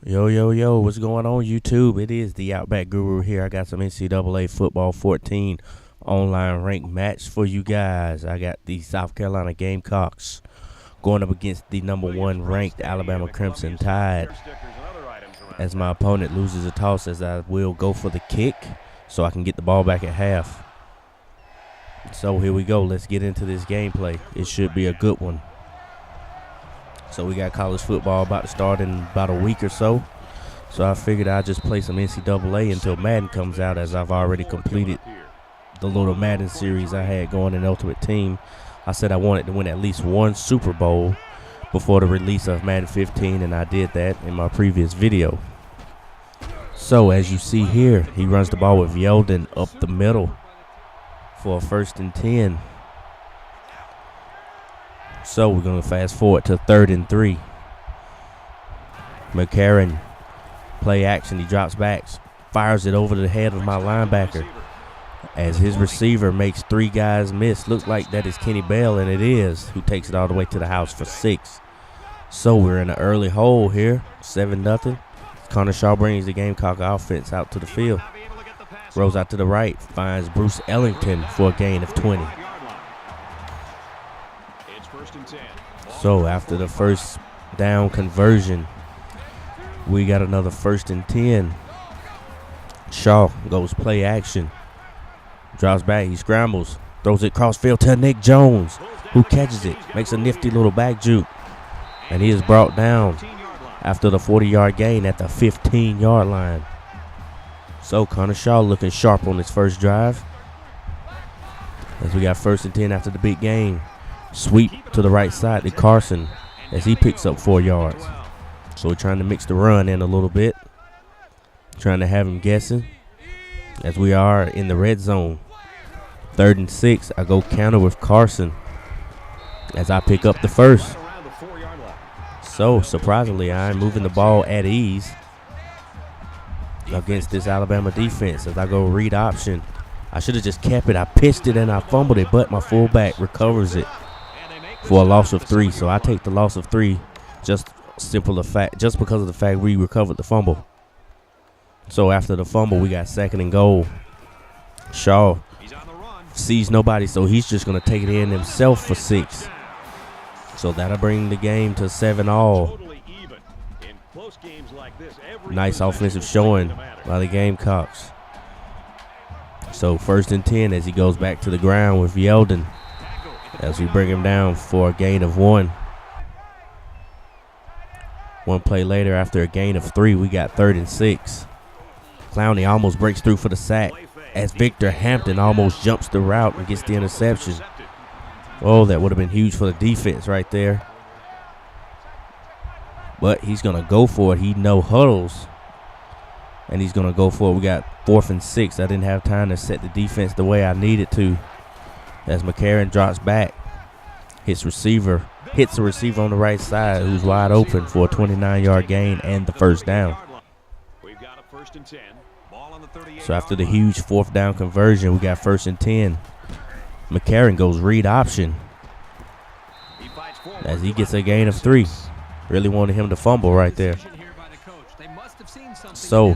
Yo, what's going on YouTube? It is the Outback Guru here. I got some NCAA Football 14 online ranked match for you guys. I got the South Carolina Gamecocks going up against the number 1 ranked Alabama Crimson Tide. As my opponent loses a toss, as I will go for the kick so I can get the ball back at half. So here we go. Let's get into this gameplay. It should be a good one. So we got college football about to start in about a week or so. So I figured I'd just play some NCAA until Madden comes out, as I've already completed the little Madden series I had going in Ultimate Team. I said I wanted to win at least one Super Bowl before the release of Madden 15, and I did that in my previous video. So as you see here, he runs the ball with Yeldon up the middle for a 1st and 10. So we're going to fast forward to 3rd and 3. McCarron, play action. He drops back, fires it over the head of my linebacker. As his receiver makes 3 guys miss. Looks like that is Kenny Bell, and it is, who takes it all the way to the house for 6. So we're in an early hole here, 7-0. Connor Shaw brings the Gamecock offense out to the field. Rolls out to the right, finds Bruce Ellington for a gain of 20. So after the first down conversion, we got another 1st and 10. Shaw goes play action. Drops back, he scrambles, throws it crossfield to Nick Jones, who catches it, makes a nifty little back juke, and he is brought down after the 40-yard gain at the 15-yard line. So Connor Shaw looking sharp on his first drive. As we got 1st and 10 after the big gain. Sweep to the right side to Carson as he picks up 4 yards. So we're trying to mix the run in a little bit. Trying to have him guessing as we are in the red zone. 3rd and 6. I go counter with Carson as I pick up the 1st. So surprisingly, I'm moving the ball at ease against this Alabama defense as I go read option. I should have just kept it. I pitched it and I fumbled it, but my fullback recovers it for a loss of 3. So I take the loss of 3 just because of the fact we recovered the fumble. So after the fumble, we got 2nd and goal. Shaw sees nobody, so he's just going to take it in himself for 6. So that'll bring the game to 7-all. Nice offensive showing by the Gamecocks. So 1st and 10 as he goes back to the ground with Yeldon as we bring him down for a gain of 1. One play later, after a gain of 3, we got 3rd and 6. Clowney almost breaks through for the sack as Victor Hampton almost jumps the route and gets the interception. Oh, that would have been huge for the defense right there. But he's going to go for it. He no huddles. And he's going to go for it. We got 4th and 6. I didn't have time to set the defense the way I needed to. As McCarron drops back. Hits the receiver on the right side, who's wide open for a 29-yard gain and the 1st down. So after the huge 4th down conversion, we got 1st and 10. McCarron goes read option as he gets a gain of 3. Really wanted him to fumble right there. So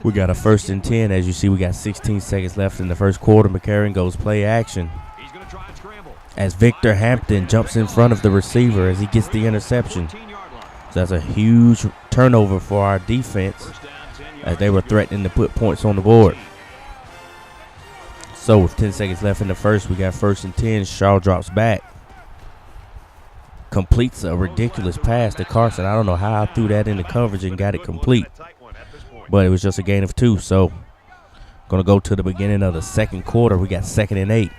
we got a 1st and 10. As you see, we got 16 seconds left in the 1st quarter. McCarron goes play action as Victor Hampton jumps in front of the receiver as he gets the interception. So that's a huge turnover for our defense as they were threatening to put points on the board. So with 10 seconds left in the 1st, we got 1st and 10. Shaw drops back. Completes a ridiculous pass to Carson. I don't know how I threw that into coverage and got it complete. But it was just a gain of 2. So going to go to the beginning of the 2nd quarter. We got 2nd and 8.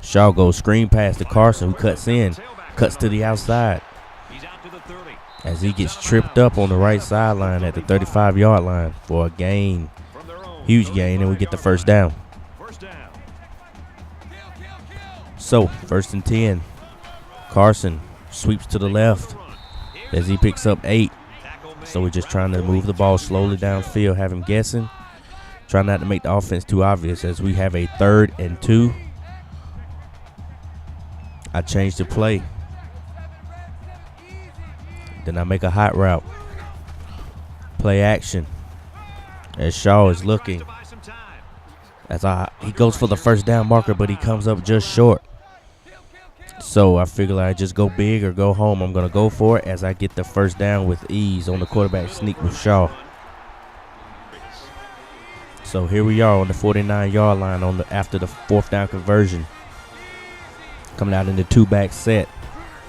Shaw goes screen pass to Carson, who cuts to the outside as he gets tripped up on the right sideline at the 35-yard line for a gain. Huge gain, and we get the 1st down. So 1st and 10. Carson sweeps to the left as he picks up 8. So we're just trying to move the ball slowly downfield, have him guessing. Try not to make the offense too obvious as we have a 3rd and 2. I changed the play. Then I make a hot route. Play action. As Shaw is looking. He goes for the first down marker, but he comes up just short. So I figure I just go big or go home. I'm going to go for it as I get the first down with ease on the quarterback sneak with Shaw. So here we are on the 49-yard line after the fourth down conversion. Coming out in the two-back set.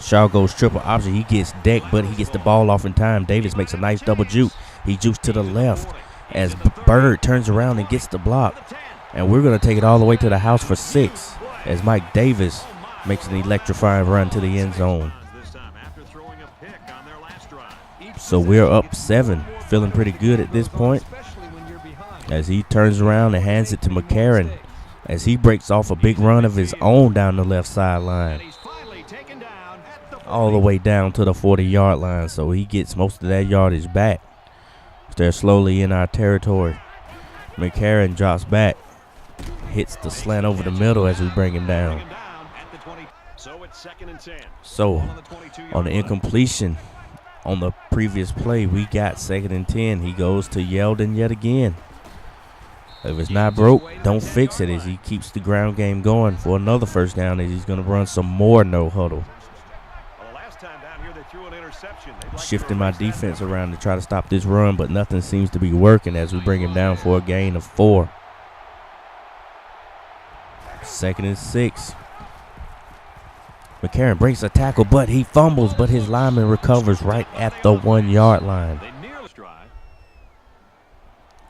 Shaw goes triple option. He gets decked, but he gets the ball off in time. Davis makes a nice double juke. He jukes to the left as Bird turns around and gets the block. And we're going to take it all the way to the house for 6 as Mike Davis makes an electrifying run to the end zone. So we're up 7, feeling pretty good at this point as he turns around and hands it to McCarron as he breaks off a big run of his own down the left sideline. All the way down to the 40-yard line, so he gets most of that yardage back. They're slowly in our territory. McCarron drops back, hits the slant over the middle as we bring him down. So on the incompletion on the previous play, we got 2nd and 10. He goes to Yeldon yet again. If it's not broke, don't fix it as he keeps the ground game going for another first down as he's going to run some more no huddle. Shifting my defense around to try to stop this run, but nothing seems to be working as we bring him down for a gain of 4. 2nd and 6. McCarron breaks a tackle, but he fumbles, but his lineman recovers right at the 1-yard line.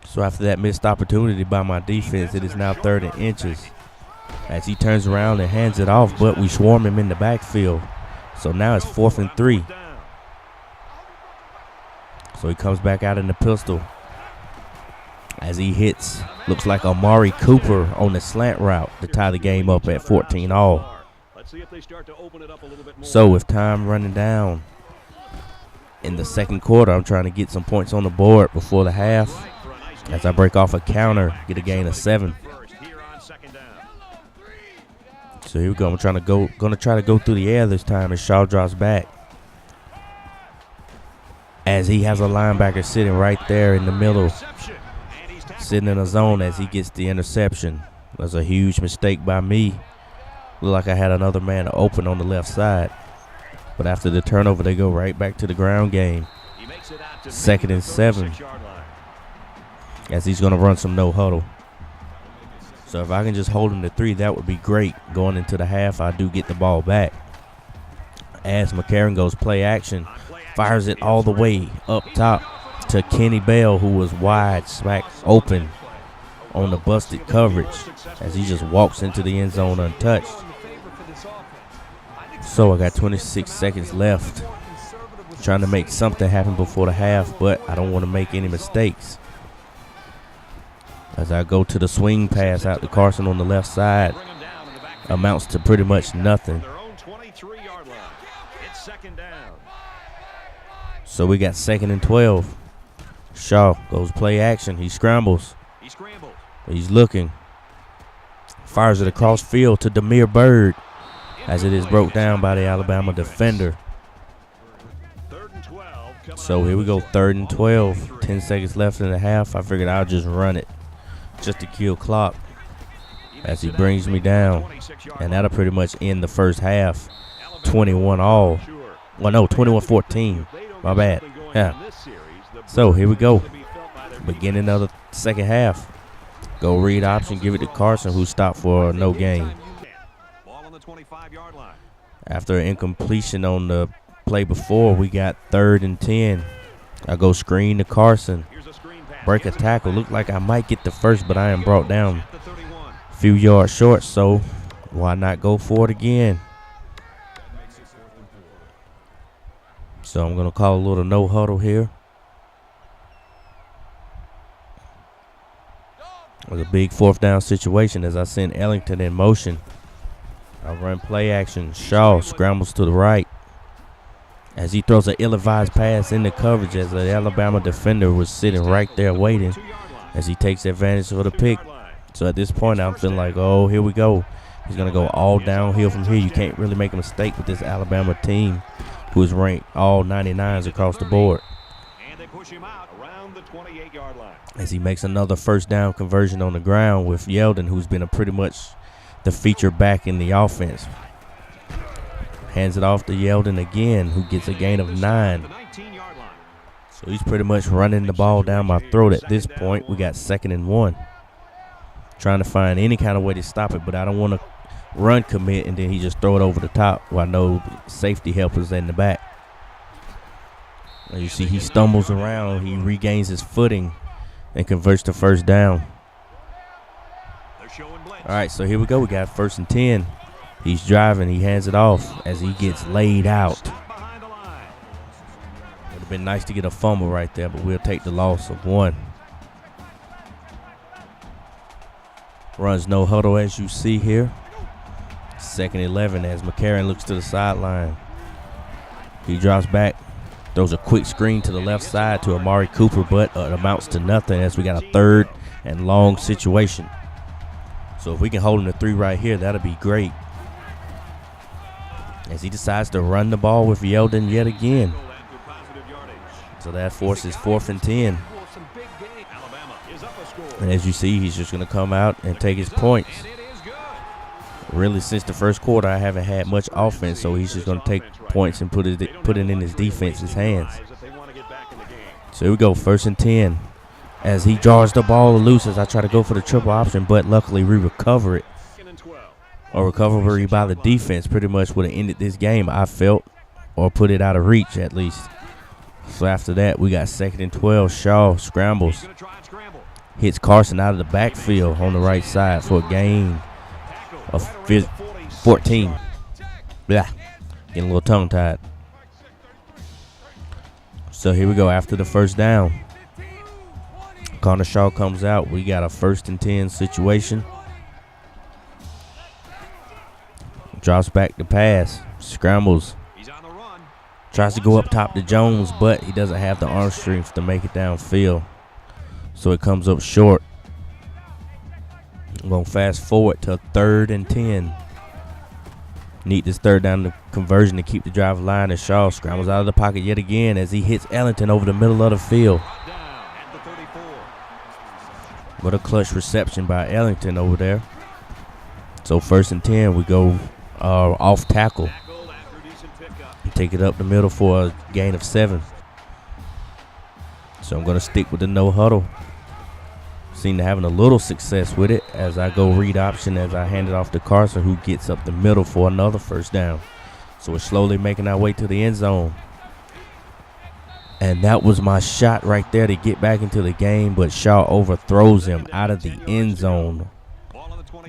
So after that missed opportunity by my defense, it is now 3rd and inches as he turns around and hands it off, but we swarm him in the backfield. So now it's 4th and 3. So he comes back out in the pistol as he hits, looks like Amari Cooper on the slant route to tie the game up at 14-all. So with time running down in the second quarter, I'm trying to get some points on the board before the half as I break off a counter, get a gain of 7. So here we go. I'm trying to go through the air this time as Shaw drops back. As he has a linebacker sitting right there in the middle, sitting in a zone as he gets the interception. That's a huge mistake by me. Looked like I had another man open on the left side. But after the turnover, they go right back to the ground game. 2nd and 7. As he's going to run some no huddle. So if I can just hold him to 3, that would be great. Going into the half, I do get the ball back. As McCarron goes play action, fires it all the way up top to Kenny Bell, who was wide smack open on the busted coverage as he just walks into the end zone untouched. So I got 26 seconds left. Trying to make something happen before the half, but I don't want to make any mistakes. As I go to the swing pass out to Carson on the left side, amounts to pretty much nothing. So we got 2nd and 12. Shaw goes play action. He scrambles. He's looking. Fires it across field to Demir Bird as it is broke down by the Alabama defender. So here we go, 3rd and 12. 10 seconds left in the half. I figured I'll just run it just to kill clock as he brings me down. And that'll pretty much end the first half. 21-all. Well, no, 21-14. My bad. Yeah. So here we go. Beginning of the second half. Go read option, give it to Carson, who stopped for no gain. After an incompletion on the play before, we got 3rd and 10. I go screen to Carson. Break a tackle. Look like I might get the first, but I am brought down a few yards short, so why not go for it again? So I'm going to call a little no huddle here. It was a big 4th down situation as I send Ellington in motion. I run play action. Shaw scrambles to the right as he throws an ill-advised pass into coverage as the Alabama defender was sitting right there waiting as he takes advantage of the pick. So at this point, I'm feeling like, oh, here we go. He's going to go all downhill from here. You can't really make a mistake with this Alabama team. who is ranked all 99s across the board. And they push him out around the 28-yard line. As he makes another first down conversion on the ground with Yeldon, who's been pretty much the feature back in the offense. Hands it off to Yeldon again, who gets a gain of 9. So he's pretty much running the ball down my throat at this point. We got 2nd and 1. Trying to find any kind of way to stop it, but I don't want to run commit and then he just throw it over the top while no safety helpers in the back. As you see, he stumbles around, he regains his footing and converts to first down. All right, so here we go. We got 1st and 10. He's driving. He hands it off as he gets laid out. Would have been nice to get a fumble right there, but we'll take the loss of 1. Runs no huddle as you see here. 2nd 11 as McCarron looks to the sideline. He drops back, throws a quick screen to the left side to Amari Cooper, but it amounts to nothing as we got a 3rd and long situation. So if we can hold him to 3 right here, that'll be great. As he decides to run the ball with Yeldon yet again. So that forces 4th and 10. And as you see, he's just going to come out and take his points. Really, since the first quarter, I haven't had much offense, so he's just going to take points and put it in his defense's hands. So here we go, 1st and 10. As he jars the ball loose as I try to go for the triple option, but luckily we recover it. A recovery by the defense pretty much would have ended this game, I felt, or put it out of reach at least. So after that, we got 2nd and 12. Shaw scrambles. Hits Carson out of the backfield on the right side for a gain of 14. Blah. Getting a little tongue-tied. So here we go after the first down. Connor Shaw comes out. We got a 1st and 10 situation. Drops back to pass. Scrambles. Tries to go up top to Jones, but he doesn't have the arm strength to make it downfield. So it comes up short. I'm going to fast forward to 3rd and 10. Need this 3rd down conversion to keep the drive alive, and Shaw scrambles out of the pocket yet again as he hits Ellington over the middle of the field. What a clutch reception by Ellington over there. So 1st and 10, we go off tackle. Take it up the middle for a gain of 7. So I'm going to stick with the no huddle. Seem to having a little success with it as I go read option as I hand it off to Carson, who gets up the middle for another first down. So we're slowly making our way to the end zone. And that was my shot right there to get back into the game, but Shaw overthrows him out of the end zone.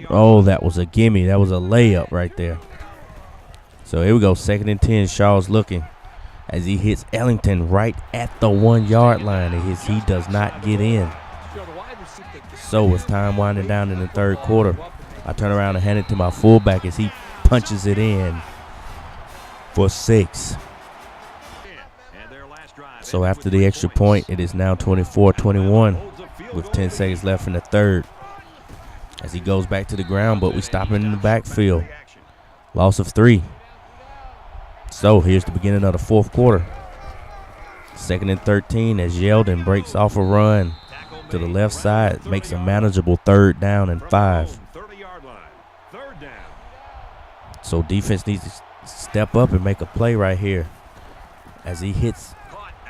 Oh, that was a gimme. That was a layup right there. So here we go, 2nd and 10. Shaw's looking as he hits Ellington right at the 1-yard line. He does not get in. So with time winding down in the 3rd quarter, I turn around and hand it to my fullback as he punches it in for 6. So after the extra point, it is now 24-21 with 10 seconds left in the 3rd. As he goes back to the ground, but we stop him in the backfield. Loss of 3. So here's the beginning of the 4th quarter. 2nd and 13 as Yeldon breaks off a run to the left side, makes a manageable 3rd down and 5. So defense needs to step up and make a play right here as he hits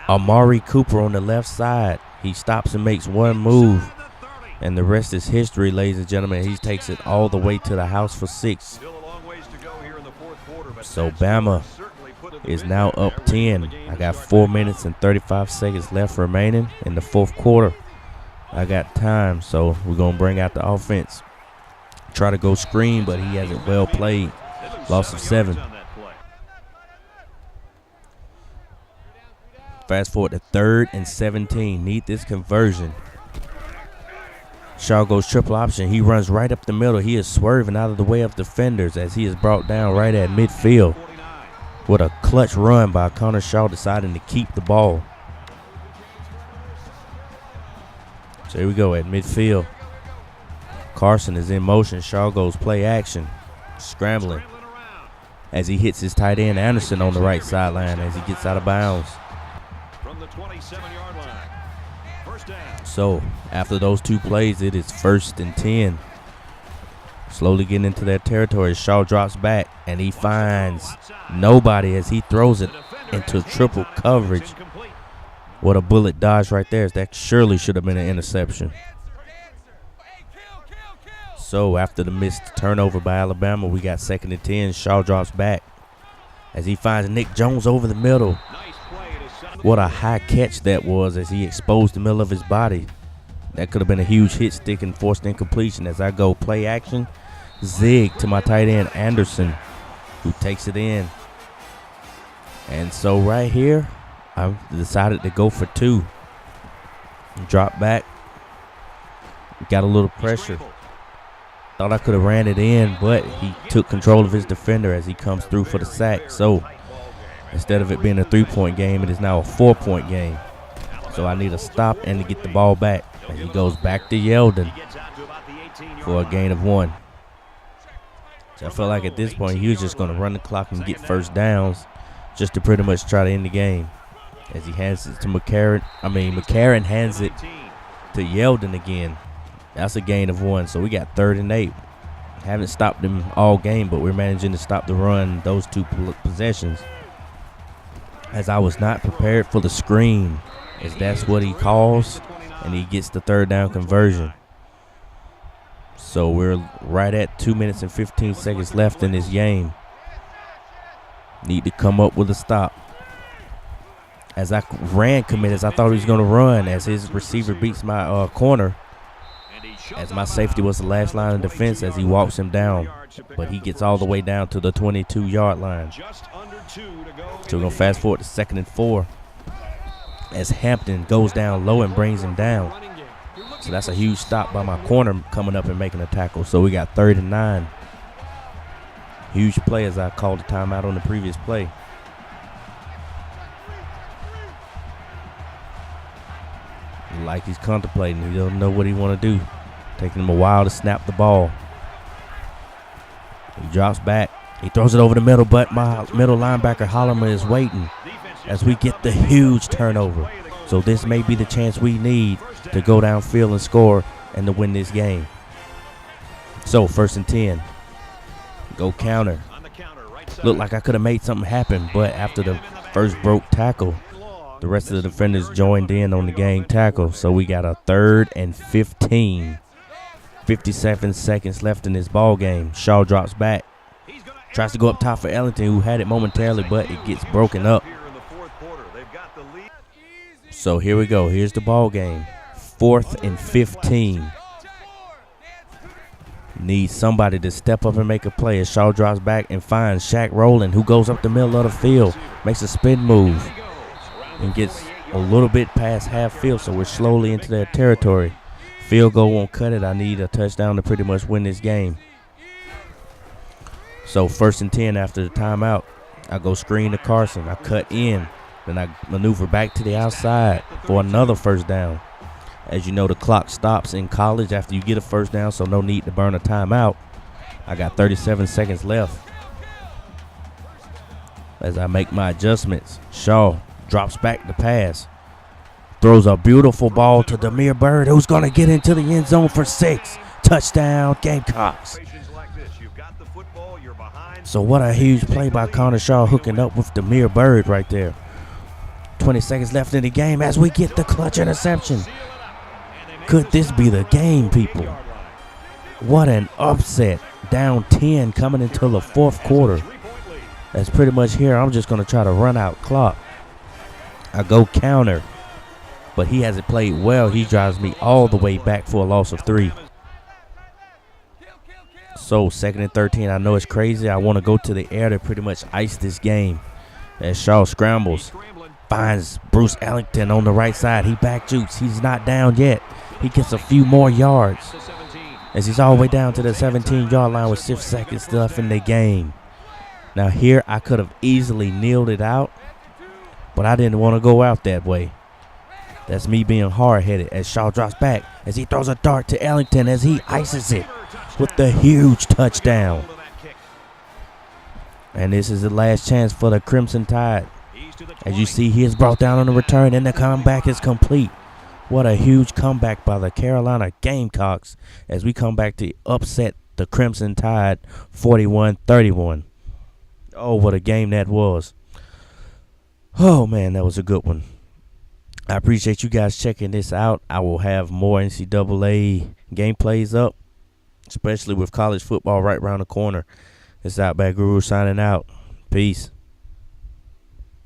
Amari Cooper on the left side. He stops and makes one move, and the rest is history, ladies and gentlemen. He takes it all the way to the house for 6. So Bama is now up 10. I got 4 minutes and 35 seconds left remaining in the 4th quarter. I got time, so we're going to bring out the offense. Try to go screen, but he hasn't well played. Loss of 7. Fast forward to 3rd and 17. Need this conversion. Shaw goes triple option. He runs right up the middle. He is swerving out of the way of defenders as he is brought down right at midfield. What a clutch run by Connor Shaw, deciding to keep the ball. So here we go at midfield. Carson is in motion. Shaw goes play action. Scrambling. as he hits his tight end Anderson on the right sideline as he gets out of bounds. From the 27-yard line. First down. So after those two plays, it is 1st and 10. Slowly getting into their territory. Shaw drops back and he finds nobody as he throws it into triple coverage. What a bullet dodge right there. That surely should have been an interception. So after the missed turnover by Alabama, we got 2nd and 10. Shaw drops back as he finds Nick Jones over the middle. What a high catch that was as he exposed the middle of his body. That could have been a huge hit stick and forced incompletion. As I go play action, zig to my tight end Anderson, who takes it in. And so right here, I decided to go for 2. Drop back. Got a little pressure. Thought I could have ran it in, but he took control of his defender as he comes through for the sack. So instead of it being a 3-point game, it is now a 4-point game. So I need a stop and to get the ball back. And he goes back to Yeldon for a gain of 1. So I felt like at this point he was just going to run the clock and get first downs just to pretty much try to end the game. As he hands it to McCarron hands it to Yeldon again. That's a gain of 1. So we got 3rd and 8. Haven't stopped him all game, but we're managing to stop the run those 2 possessions. As I was not prepared for the screen, as that's what he calls, and he gets the 3rd down conversion. So we're right at 2 minutes and 15 seconds left in this game. Need to come up with a stop. As I ran commit, as I thought he was going to run, as his receiver beats my corner, as my safety was the last line of defense as he walks him down. But he gets all the way down to the 22-yard line. So we're going to fast forward to 2nd and 4. As Hampton goes down low and brings him down. So that's a huge stop by my corner coming up and making a tackle. So we got 3rd and 9. Huge play as I called the timeout on the previous play. Like he's contemplating. He doesn't know what he want to do. Taking him a while to snap the ball. He drops back. He throws it over the middle, but my middle linebacker Holloman is waiting as we get the huge turnover. So this may be the chance we need to go downfield and score and to win this game. So 1st and 10. Go counter. Looked like I could have made something happen, but after the first broke tackle, the rest of the defenders joined in on the gang tackle. So we got a 3rd and 15. 57 seconds left in this ball game. Shaw drops back. Tries to go up top for Ellington, who had it momentarily, but it gets broken up. So here we go. Here's the ball game. 4th and 15. Need somebody to step up and make a play as Shaw drops back and finds Shaq Rowland, who goes up the middle of the field, makes a spin move, and gets a little bit past half field, so we're slowly into their territory. Field goal won't cut it. I need a touchdown to pretty much win this game. So 1st and 10 after the timeout. I go screen to Carson. I cut in. Then I maneuver back to the outside for another first down. As you know, the clock stops in college after you get a first down, so no need to burn a timeout. I got 37 seconds left. As I make my adjustments, Shaw drops back to pass. Throws a beautiful ball to Demir Bird, who's going to get into the end zone for 6. Touchdown, Gamecocks. So what a huge play by Connor Shaw hooking up with Demir Bird right there. 20 seconds left in the game as we get the clutch interception. Could this be the game, people? What an upset. Down 10 coming into the 4th quarter. That's pretty much here. I'm just going to try to run out clock. I go counter, but he hasn't played well. He drives me all the way back for a loss of 3. So 2nd and 13. I know it's crazy. I want to go to the air to pretty much ice this game. As Shaw scrambles, finds Bruce Ellington on the right side. He back jukes. He's not down yet. He gets a few more yards as he's all the way down to the 17-yard line with 6 seconds left in the game. Now here I could have easily kneeled it out, but I didn't want to go out that way. That's me being hard-headed as Shaw drops back as he throws a dart to Ellington as he ices it with the huge touchdown. And this is the last chance for the Crimson Tide. He's to the As you 20. see, he is brought down on the return, and the comeback is complete. What a huge comeback by the Carolina Gamecocks as we come back to upset the Crimson Tide 41-31. Oh, what a game that was. Oh, man, that was a good one. I appreciate you guys checking this out. I will have more NCAA gameplays up, especially with college football right around the corner. It's Outback Guru signing out. Peace.